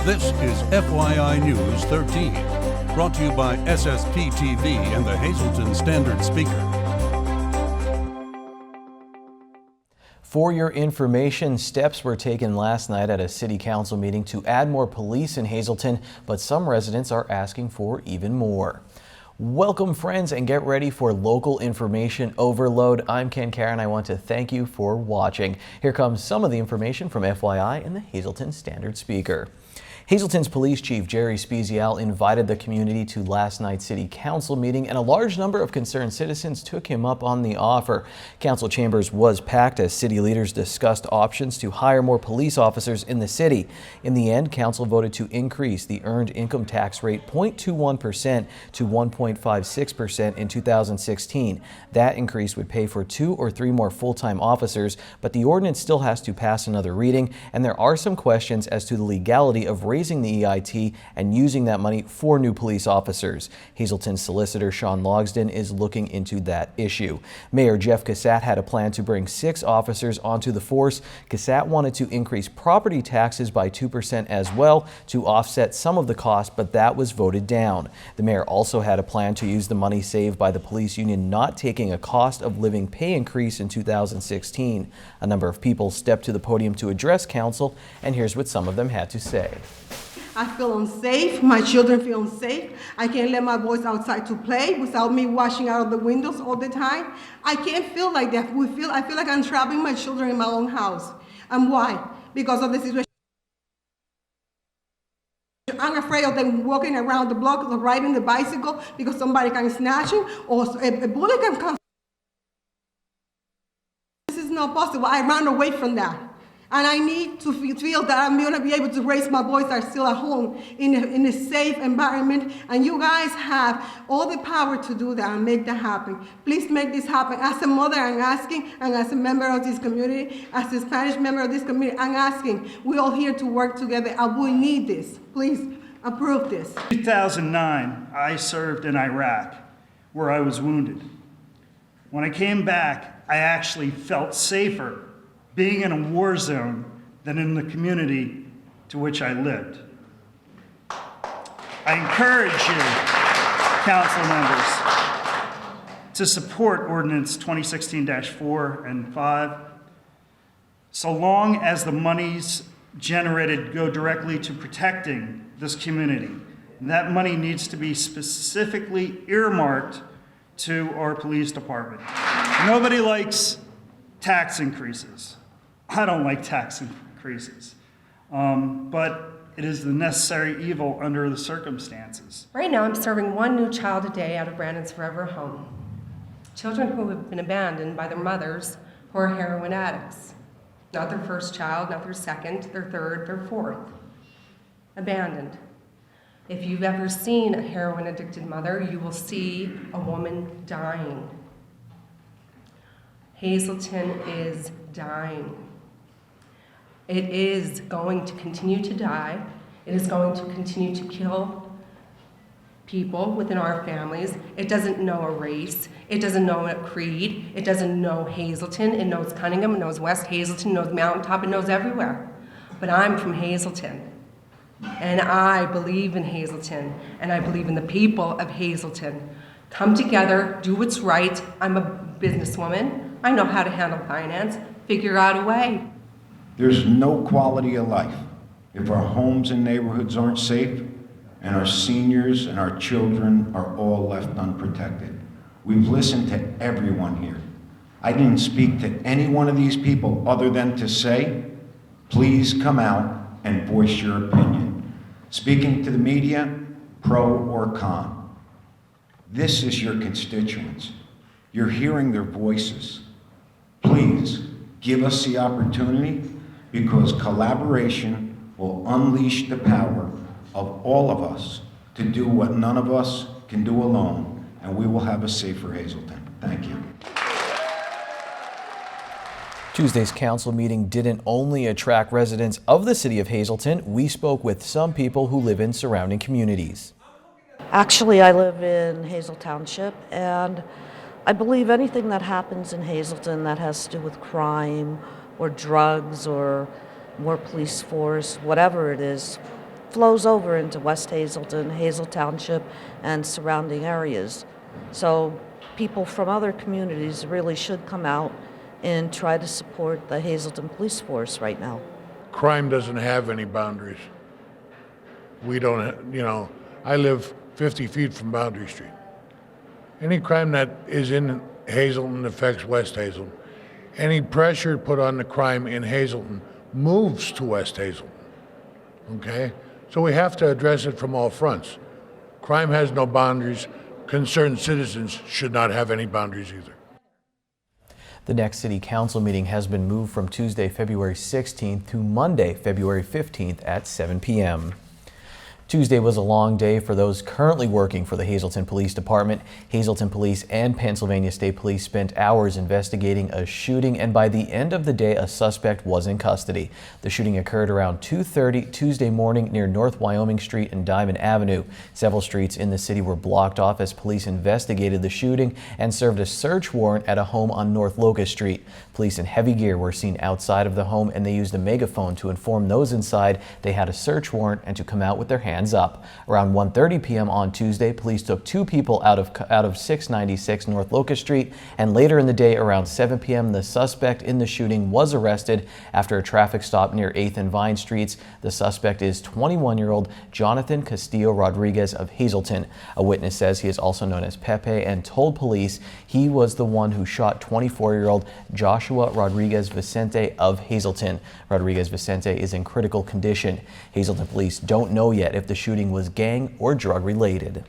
This is FYI News 13, brought to you by SSPTV and the Hazleton Standard Speaker. For your information, steps were taken last night at a city council meeting to add more police in Hazleton, but some residents are asking for even more. Welcome friends, and get ready for local information overload. I'm Ken Karen. I want to thank you for watching. Here comes some of the information from FYI and the Hazleton Standard Speaker. Hazleton's Police Chief Jerry Spezial invited the community to last night's City Council meeting, and a large number of concerned citizens took him up on the offer. Council chambers was packed as city leaders discussed options to hire more police officers in the city. In the end, Council voted to increase the earned income tax rate 0.21% to 1.56% in 2016. That increase would pay for 2 or 3 more full-time officers, but the ordinance still has to pass another reading, and there are some questions as to the legality of raising the EIT and using that money for new police officers. Hazleton Solicitor Sean Logsdon is looking into that issue. Mayor Jeff Cassat had a plan to bring 6 officers onto the force. Cassat wanted to increase property taxes by 2% as well to offset some of the cost, but that was voted down. The mayor also had a plan to use the money saved by the police union not taking a cost of living pay increase in 2016. A number of people stepped to the podium to address council, and here's what some of them had to say. I feel unsafe. My children feel unsafe. I can't let my boys outside to play without me watching out of the windows all the time. I can't feel like that. I feel like I'm trapping my children in my own house. And why? Because of the situation. I'm afraid of them walking around the block or riding the bicycle because somebody can snatch them or a bullet can come. This is not possible. I ran away from that. And I need to feel that I'm going to be able to raise my boys that are still at home in a safe environment. And you guys have all the power to do that and make that happen. Please make this happen. As a mother, I'm asking, and as a member of this community, as a Spanish member of this community, I'm asking. We're all here to work together, and we need this. Please approve this. In 2009, I served in Iraq, where I was wounded. When I came back, I actually felt safer being in a war zone than in the community to which I lived. I encourage you, council members, to support Ordinance 2016-4 and 5, so long as the monies generated go directly to protecting this community. And that money needs to be specifically earmarked to our police department. Nobody likes tax increases. I don't like tax increases, but it is the necessary evil under the circumstances. Right now, I'm serving 1 new child a day out of Brandon's Forever Home. Children who have been abandoned by their mothers who are heroin addicts. Not their first child, not their second, their third, their fourth. Abandoned. If you've ever seen a heroin-addicted mother, you will see a woman dying. Hazleton is dying. It is going to continue to die. It is going to continue to kill people within our families. It doesn't know a race. It doesn't know a creed. It doesn't know Hazleton. It knows Cunningham. It knows West Hazleton. It knows Mountaintop. It knows everywhere. But I'm from Hazleton. And I believe in Hazleton. And I believe in the people of Hazleton. Come together. Do what's right. I'm a businesswoman. I know how to handle finance. Figure out a way. There's no quality of life if our homes and neighborhoods aren't safe and our seniors and our children are all left unprotected. We've listened to everyone here. I didn't speak to any one of these people other than to say, please come out and voice your opinion. Speaking to the media, pro or con. This is your constituents. You're hearing their voices. Please give us the opportunity, because collaboration will unleash the power of all of us to do what none of us can do alone, and we will have a safer Hazleton. Thank you. Tuesday's council meeting didn't only attract residents of the city of Hazleton. We spoke with some people who live in surrounding communities. Actually, I live in Hazel Township, and I believe anything that happens in Hazleton that has to do with crime or drugs or more police force, whatever it is, flows over into West Hazleton, Hazel Township, and surrounding areas. So people from other communities really should come out and try to support the Hazleton Police Force right now. Crime doesn't have any boundaries. We don't, I live 50 feet from Boundary Street. Any crime that is in Hazleton affects West Hazleton. Any pressure put on the crime in Hazleton moves to West Hazleton, okay? So we have to address it from all fronts. Crime has no boundaries. Concerned citizens should not have any boundaries either. The next City Council meeting has been moved from Tuesday, February 16th to Monday, February 15th at 7 p.m. Tuesday was a long day for those currently working for the Hazleton Police Department. Hazleton Police and Pennsylvania State Police spent hours investigating a shooting, and by the end of the day, a suspect was in custody. The shooting occurred around 2:30 Tuesday morning near North Wyoming Street and Diamond Avenue. Several streets in the city were blocked off as police investigated the shooting and served a search warrant at a home on North Locust Street. Police in heavy gear were seen outside of the home, and they used a megaphone to inform those inside they had a search warrant and to come out with their hands up. Around 1:30 p.m. on Tuesday, police took 2 people out of 696 North Locust Street, and later in the day around 7 p.m. the suspect in the shooting was arrested after a traffic stop near 8th and Vine Streets. The suspect is 21-year-old Jonathan Castillo Rodriguez of Hazleton. A witness says he is also known as Pepe and told police he was the one who shot 24-year-old Joshua Rodriguez Vicente of Hazleton. Rodriguez Vicente is in critical condition. Hazleton police don't know yet if the shooting was gang or drug related.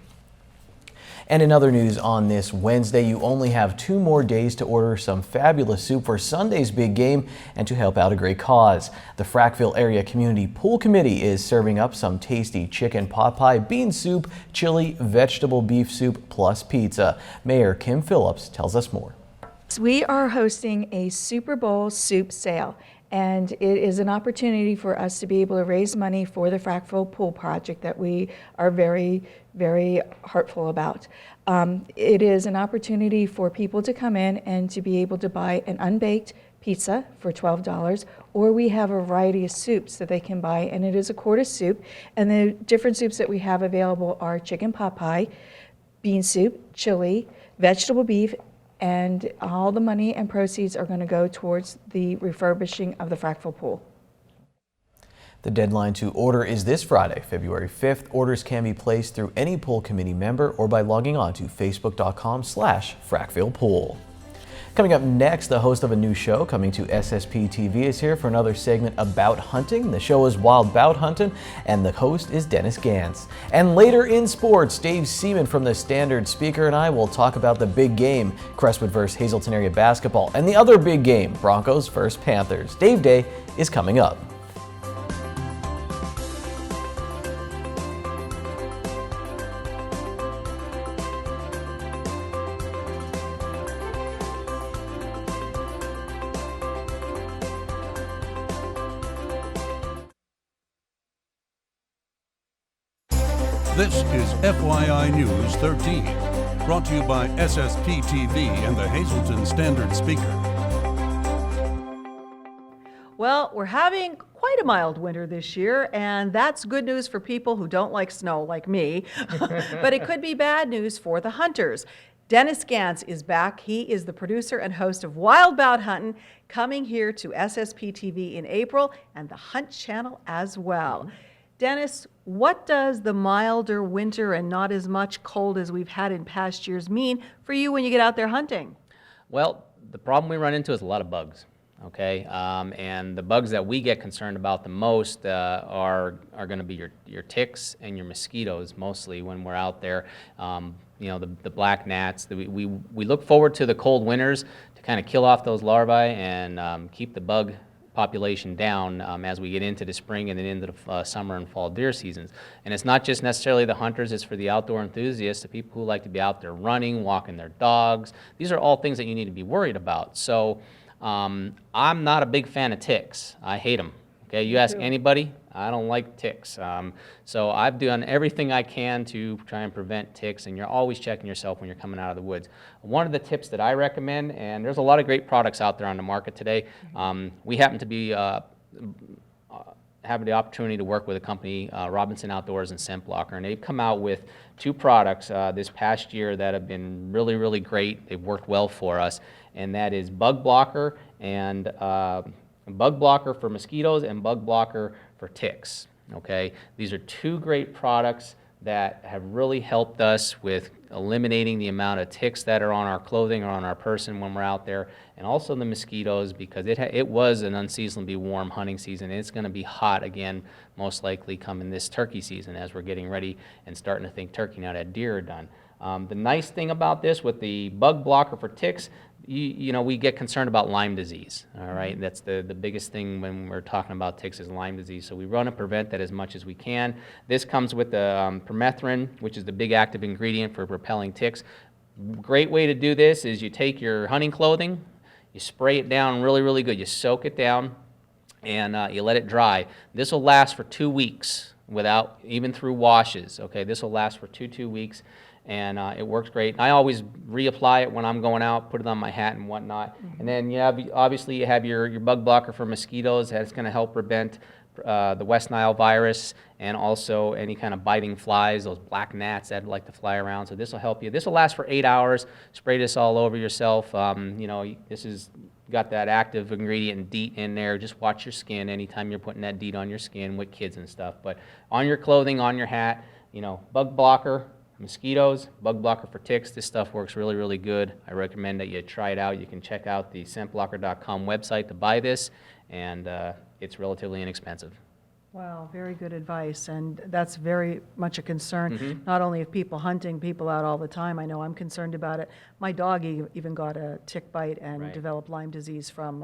And in other news on this Wednesday, you only have 2 more days to order some fabulous soup for Sunday's big game and to help out a great cause. The Frackville Area Community Pool Committee is serving up some tasty chicken pot pie, bean soup, chili, vegetable beef soup, plus pizza. Mayor Kim Phillips tells us more. We are hosting a Super Bowl soup sale, and it is an opportunity for us to be able to raise money for the Frackville Pool Project that we are very, very heartful about. It is an opportunity for people to come in and to be able to buy an unbaked pizza for $12, or we have a variety of soups that they can buy, and it is a quart of soup. And the different soups that we have available are chicken pot pie, bean soup, chili, vegetable beef, and all the money and proceeds are going to go towards the refurbishing of the Frackville Pool. The deadline to order is this Friday, February 5th. Orders can be placed through any pool committee member or by logging on to facebook.com/FrackvillePool. Coming up next, the host of a new show coming to SSPTV is here for another segment about hunting. The show is Wild Bout Huntin', and the host is Dennis Gantz. And later in sports, Dave Seaman from the Standard Speaker and I will talk about the big game, Crestwood vs. Hazleton area basketball, and the other big game, Broncos vs. Panthers. Dave Day is coming up. This is FYI News 13, brought to you by SSPTV and the Hazleton Standard Speaker. Well, we're having quite a mild winter this year, and that's good news for people who don't like snow like me, but it could be bad news for the hunters. Dennis Gantz is back. He is the producer and host of Wild Bout Huntin', coming here to SSPTV in April and the Hunt Channel as well. Dennis, what does the milder winter and not as much cold as we've had in past years mean for you when you get out there hunting? Well, the problem we run into is a lot of bugs, okay? And the bugs that we get concerned about the most are going to be your ticks and your mosquitoes, mostly when we're out there. You know, the black gnats. We look forward to the cold winters to kind of kill off those larvae and keep the bug population down as we get into the spring and then into the summer and fall deer seasons. And it's not just necessarily the hunters, it's for the outdoor enthusiasts, the people who like to be out there running, walking their dogs. These are all things that you need to be worried about. So I'm not a big fan of ticks. I hate them. Okay, you ask anybody, I don't like ticks. So I've done everything I can to try and prevent ticks, and you're always checking yourself when you're coming out of the woods. One of the tips that I recommend, and there's a lot of great products out there on the market today, we happen to be having the opportunity to work with a company, Robinson Outdoors and Scent Blocker, and they've come out with 2 products this past year that have been really, really great. They've worked well for us, and that is Bug Blocker and Bug Blocker for mosquitoes and Bug Blocker for ticks. Okay, these are 2 great products that have really helped us with eliminating the amount of ticks that are on our clothing or on our person when we're out there, and also the mosquitoes, because it was an unseasonably warm hunting season, and it's going to be hot again, most likely coming this turkey season as we're getting ready and starting to think turkey now that deer are done. The nice thing about this with the Bug Blocker for ticks, you know, we get concerned about Lyme disease, all right? That's the biggest thing when we're talking about ticks is Lyme disease, so we want to prevent that as much as we can. This comes with the permethrin, which is the big active ingredient for repelling ticks. Great way to do this is you take your hunting clothing, you spray it down really, really good. You soak it down, and you let it dry. This will last for 2 weeks without, even through washes, okay? This will last for 2 weeks. And it works great. I always reapply it when I'm going out, put it on my hat and whatnot. And then obviously you have your Bug Blocker for mosquitoes. That's going to help prevent the West Nile virus and also any kind of biting flies, those black gnats that like to fly around. So this will help you. This will last for 8 hours. Spray this all over yourself. You know, this is got that active ingredient DEET in there. Just watch your skin anytime you're putting that DEET on your skin with kids and stuff. But on your clothing, on your hat, you know, Bug Blocker, mosquitoes, Bug Blocker for ticks. This stuff works really, really good. I recommend that you try it out. You can check out the scentblocker.com website to buy this, and it's relatively inexpensive. Wow, very good advice, and that's very much a concern, not only of people hunting, people out all the time. I know I'm concerned about it. My dog even got a tick bite and developed Lyme disease from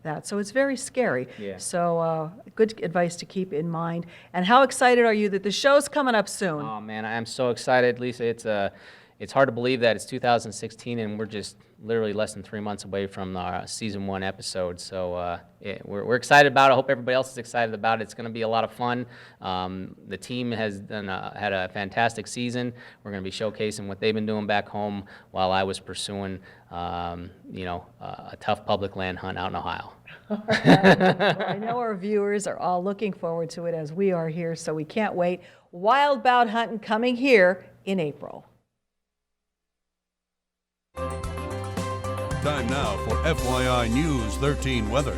that, so it's very scary. Yeah. So good advice to keep in mind. And how excited are you that the show's coming up soon? Oh man, I am so excited, Lisa. It's hard to believe that it's 2016 and we're just literally less than 3 months away from our season 1 episode. So we're excited about it. I hope everybody else is excited about it. It's going to be a lot of fun. The team has had a fantastic season. We're going to be showcasing what they've been doing back home while I was pursuing, you know, a tough public land hunt out in Ohio. All right. Well, I know our viewers are all looking forward to it as we are here, so we can't wait. Wild Bout Huntin' coming here in April. Time now for FYI News 13 weather.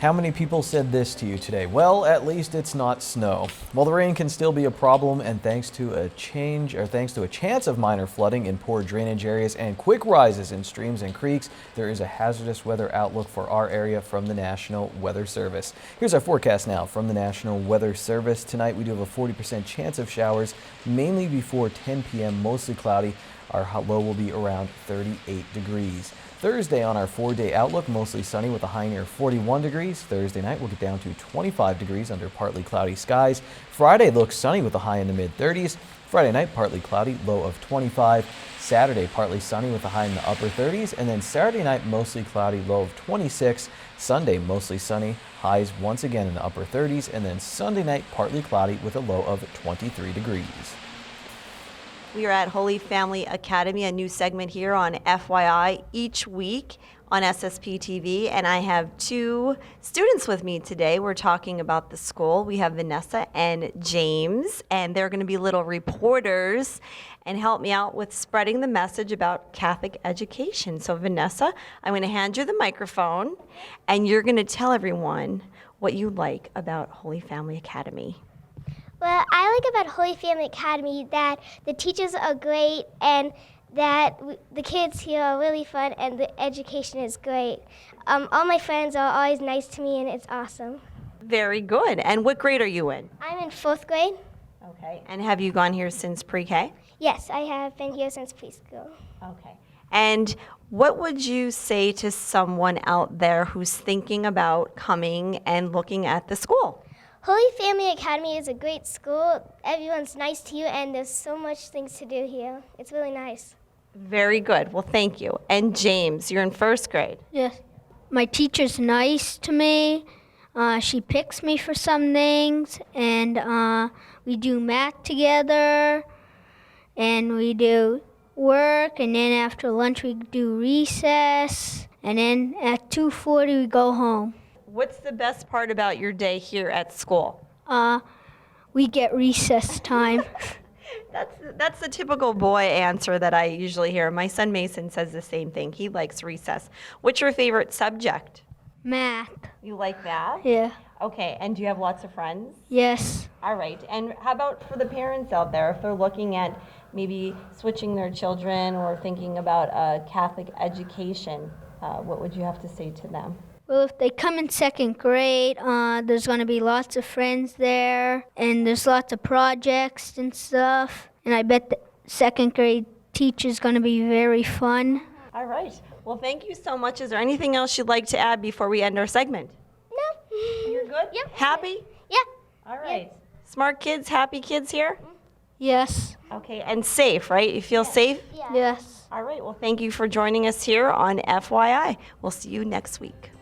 How many people said this to you today? Well, at least it's not snow. Well, the rain can still be a problem, and thanks to a chance of minor flooding in poor drainage areas and quick rises in streams and creeks, there is a hazardous weather outlook for our area from the National Weather Service. Here's our forecast now from the National Weather Service. Tonight we do have a 40% chance of showers, mainly before 10 p.m., mostly cloudy. Our low will be around 38 degrees. Thursday on our 4-day outlook, mostly sunny with a high near 41 degrees. Thursday night we'll get down to 25 degrees under partly cloudy skies. Friday looks sunny with a high in the mid-30s. Friday night partly cloudy, low of 25. Saturday partly sunny with a high in the upper 30s. And then Saturday night mostly cloudy, low of 26. Sunday mostly sunny, highs once again in the upper 30s. And then Sunday night partly cloudy with a low of 23 degrees. We are at Holy Family Academy, a new segment here on FYI each week on SSPTV, and I have 2 students with me today. We're talking about the school. We have Vanessa and James, and they're going to be little reporters and help me out with spreading the message about Catholic education. So Vanessa, I'm going to hand you the microphone, and you're going to tell everyone what you like about Holy Family Academy. Well, I like about Holy Family Academy that the teachers are great and that the kids here are really fun and the education is great. All my friends are always nice to me and it's awesome. Very good. And what grade are you in? I'm in 4th grade. Okay. And have you gone here since pre-K? Yes, I have been here since preschool. Okay. And what would you say to someone out there who's thinking about coming and looking at the school? Holy Family Academy is a great school. Everyone's nice to you, and there's so much things to do here. It's really nice. Very good. Well, thank you. And James, you're in 1st grade. Yes. My teacher's nice to me. She picks me for some things, and we do math together, and we do work, and then after lunch we do recess, and then at 2:40 we go home. What's the best part about your day here at school? We get recess time. That's the typical boy answer that I usually hear. My son Mason says the same thing. He likes recess. What's your favorite subject? Math. You like math? Yeah. Okay, and do you have lots of friends? Yes. All right, and how about for the parents out there, if they're looking at maybe switching their children or thinking about a Catholic education, what would you have to say to them? Well, if they come in second grade, there's going to be lots of friends there, and there's lots of projects and stuff. And I bet the second grade teacher's going to be very fun. All right. Well, thank you so much. Is there anything else you'd like to add before we end our segment? No. You're good? Yep. Happy? Yeah. All right. Smart kids, happy kids here? Yes. Okay, and safe, right? You feel safe? Yeah. Yes. All right. Well, thank you for joining us here on FYI. We'll see you next week.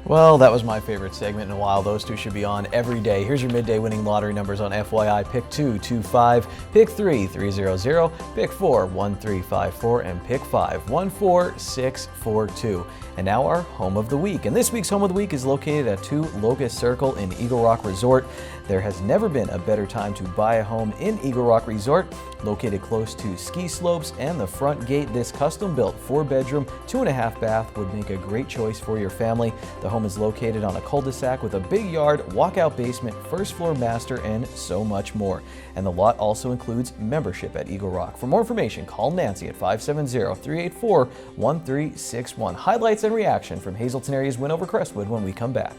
Well, that was my favorite segment in a while. Those two should be on every day. Here's your midday winning lottery numbers on FYI. Pick 2, 25, pick 3, 300, pick 4, 1354, and pick 5, 14642. And now our home of the week. And this week's home of the week is located at 2 Locust Circle in Eagle Rock Resort. There has never been a better time to buy a home in Eagle Rock Resort. Located close to ski slopes and the front gate, this custom-built 4-bedroom, 2.5 bath would make a great choice for your family. The home is located on a cul-de-sac with a big yard, walkout basement, first floor master, and so much more. And the lot also includes membership at Eagle Rock. For more information, call Nancy at 570-384-1361. Highlights and reaction from Hazleton area's win over Crestwood when we come back.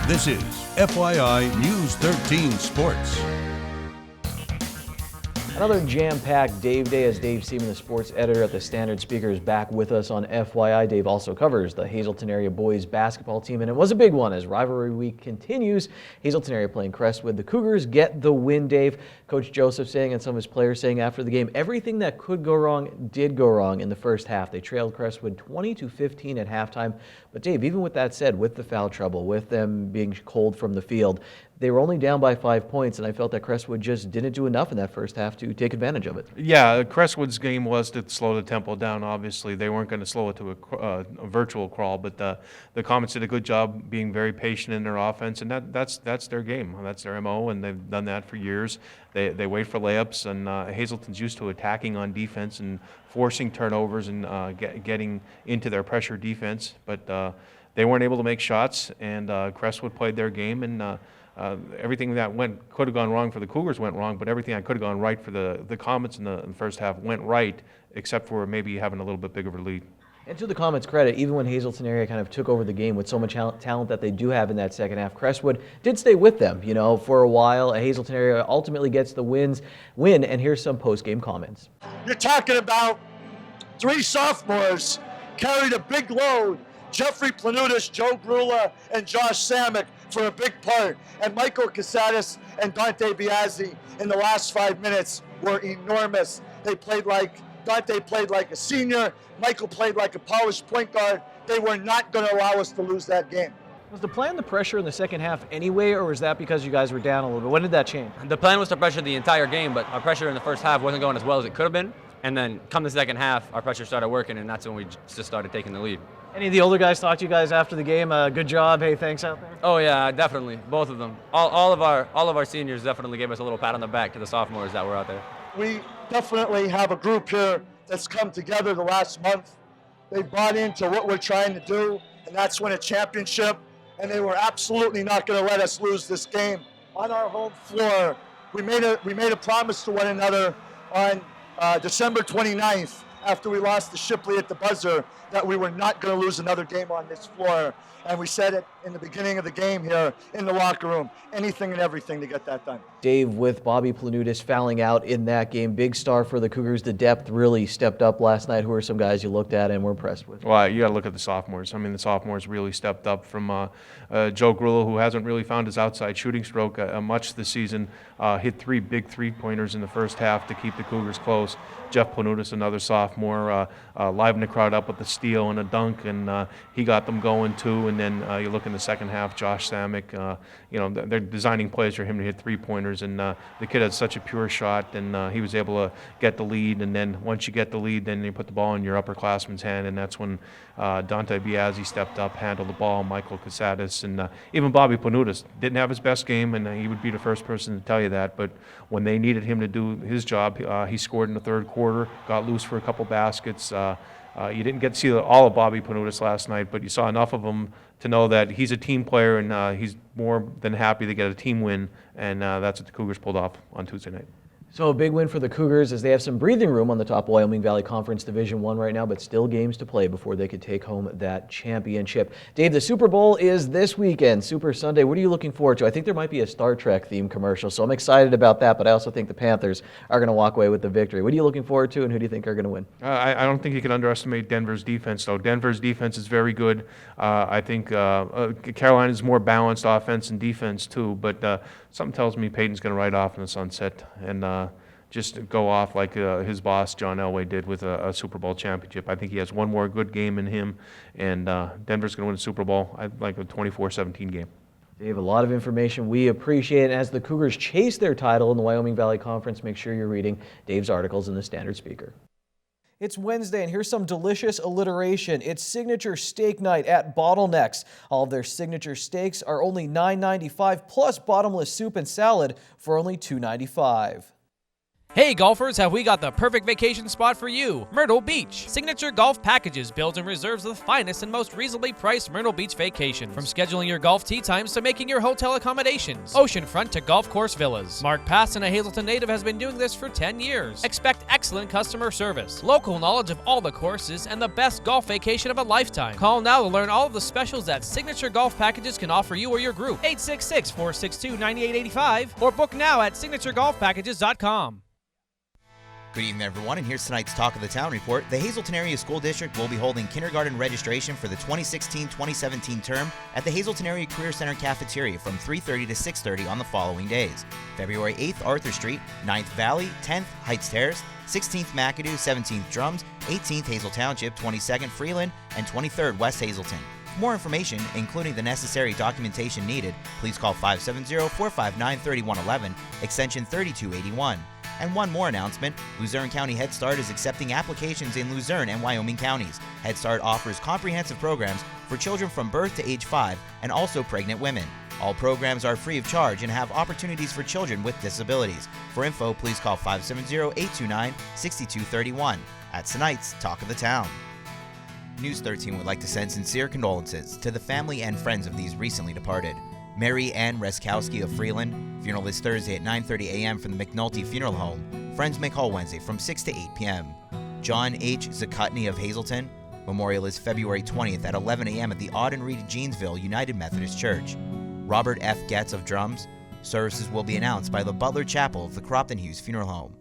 This is FYI News 13 Sports. Another jam-packed Dave Day as Dave Seaman, the sports editor at the Standard Speaker, is back with us on FYI. Dave also covers the Hazleton area boys basketball team, and it was a big one as rivalry week continues. Hazleton area playing Crestwood. The Cougars get the win, Dave. Coach Joseph saying and some of his players saying after the game, everything that could go wrong did go wrong in the first half. They trailed Crestwood 20-15 at halftime. But Dave, even with that said, with the foul trouble, with them being cold from the field, they were only down by 5 points, and I felt that Crestwood just didn't do enough in that first half to take advantage of it. Yeah, Crestwood's game was to slow the tempo down, obviously. They weren't going to slow it to a virtual crawl, but the Comets did a good job being very patient in their offense, and that's their game. That's their MO, and they've done that for years. They wait for layups, and Hazleton's used to attacking on defense and forcing turnovers and getting into their pressure defense, but they weren't able to make shots, and Crestwood played their game, and everything that could have gone wrong for the Cougars went wrong, but everything that could have gone right for the Comets in the first half went right, except for maybe having a little bit bigger of a lead. And to the Comets' credit, even when Hazleton area kind of took over the game with so much talent that they do have in that second half, Crestwood did stay with them, for a while. Hazleton area ultimately gets the win, and here's some post-game comments. You're talking about 3 sophomores carried a big load. Jeffrey Planutis, Joe Grula, and Josh Samick for a big part. And Michael Casadas and Dante Biazzi in the last 5 minutes were enormous. Dante played like a senior. Michael played like a polished point guard. They were not going to allow us to lose that game. Was the plan the pressure in the second half anyway, or was that because you guys were down a little bit? When did that change? The plan was to pressure the entire game, but our pressure in the first half wasn't going as well as it could have been. And then come the second half, our pressure started working, and that's when we just started taking the lead. Any of the older guys talk to you guys after the game? Good job. Hey, thanks out there. Oh yeah, definitely, both of them. All of our seniors definitely gave us a little pat on the back to the sophomores that were out there. We definitely have a group here that's come together the last month. They bought into what we're trying to do, and that's win a championship. And they were absolutely not going to let us lose this game on our home floor. We made a promise to one another on December 29th, after we lost to Shipley at the buzzer, that we were not going to lose another game on this floor. And we said it in the beginning of the game here in the locker room, anything and everything to get that done. Dave, with Bobby Planutis fouling out in that game, big star for the Cougars. The depth really stepped up last night. Who are some guys you looked at and were impressed with? Well, you got to look at the sophomores. I mean, the sophomores really stepped up from Joe Grullo, who hasn't really found his outside shooting stroke much this season. Hit 3 big three-pointers in the first half to keep the Cougars close. Jeff Planutis, another sophomore. sophomore, livened the crowd up with a steal and a dunk, and he got them going too. And then you look in the second half, Josh Samick, they're designing plays for him to hit three-pointers, and the kid had such a pure shot, and he was able to get the lead. And then once you get the lead, then you put the ball in your upperclassman's hand, and that's when Dante Biazzi stepped up, handled the ball, Michael Casadas, and even Bobby Panutas didn't have his best game, and he would be the first person to tell you that. But when they needed him to do his job, he scored in the third quarter, got loose for a couple baskets. You didn't get to see all of Bobby Panutas last night, but you saw enough of him to know that he's a team player, and he's more than happy to get a team win, and that's what the Cougars pulled off on Tuesday night. So a big win for the Cougars as they have some breathing room on the top Wyoming Valley Conference Division I right now, but still games to play before they could take home that championship. Dave, the Super Bowl is this weekend, Super Sunday. What are you looking forward to? I think there might be a Star Trek themed commercial, so I'm excited about that, but I also think the Panthers are going to walk away with the victory. What are you looking forward to, and who do you think are going to win? I don't think you can underestimate Denver's defense, though. Denver's defense is very good. I think Carolina's more balanced offense and defense, too, but something tells me Peyton's going to ride off in the sunset and just go off like his boss, John Elway, did with a Super Bowl championship. I think he has one more good game in him, and Denver's going to win the Super Bowl. I'd like a 24-17 game. Dave, a lot of information. We appreciate it. As the Cougars chase their title in the Wyoming Valley Conference, make sure you're reading Dave's articles in the Standard Speaker. It's Wednesday, and here's some delicious alliteration. It's signature steak night at Bottlenecks. All of their signature steaks are only $9.95, plus bottomless soup and salad for only $2.95. Hey golfers, have we got the perfect vacation spot for you? Myrtle Beach. Signature Golf Packages builds and reserves the finest and most reasonably priced Myrtle Beach vacations. From scheduling your golf tee times to making your hotel accommodations. Oceanfront to golf course villas. Mark Passon, a Hazleton native, has been doing this for 10 years. Expect excellent customer service, local knowledge of all the courses, and the best golf vacation of a lifetime. Call now to learn all of the specials that Signature Golf Packages can offer you or your group. 866-462-9885 or book now at signaturegolfpackages.com. Good evening, everyone, and here's tonight's Talk of the Town report. The Hazleton Area School District will be holding kindergarten registration for the 2016-2017 term at the Hazleton Area Career Center cafeteria from 3:30 to 6:30 on the following days. February 8th, Arthur Street, 9th Valley, 10th Heights Terrace, 16th McAdoo, 17th Drums, 18th Hazel Township, 22nd Freeland, and 23rd West Hazleton. For more information, including the necessary documentation needed, please call 570-459-3111, extension 3281. And one more announcement, Luzerne County Head Start is accepting applications in Luzerne and Wyoming counties. Head Start offers comprehensive programs for children from birth to age 5 and also pregnant women. All programs are free of charge and have opportunities for children with disabilities. For info, please call 570-829-6231. That's tonight's Talk of the Town. News 13 would like to send sincere condolences to the family and friends of these recently departed. Mary Ann Reskowski of Freeland. Funeral this Thursday at 9:30 a.m. from the McNulty Funeral Home. Friends may call Wednesday from 6 to 8 p.m. John H. Zakutny of Hazleton. Memorial is February 20th at 11 a.m. at the Auden Reed Jeansville United Methodist Church. Robert F. Getz of Drums. Services will be announced by the Butler Chapel of the Cropton Hughes Funeral Home.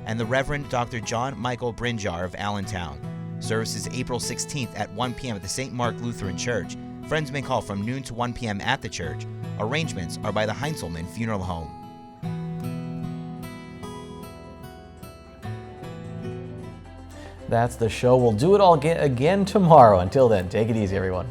And the Reverend Dr. John Michael Brinjar of Allentown. Services April 16th at 1 p.m. at the St. Mark Lutheran Church. Friends may call from noon to 1 p.m. at the church. Arrangements are by the Heinzelman Funeral Home. That's the show. We'll do it all again tomorrow. Until then, take it easy, everyone.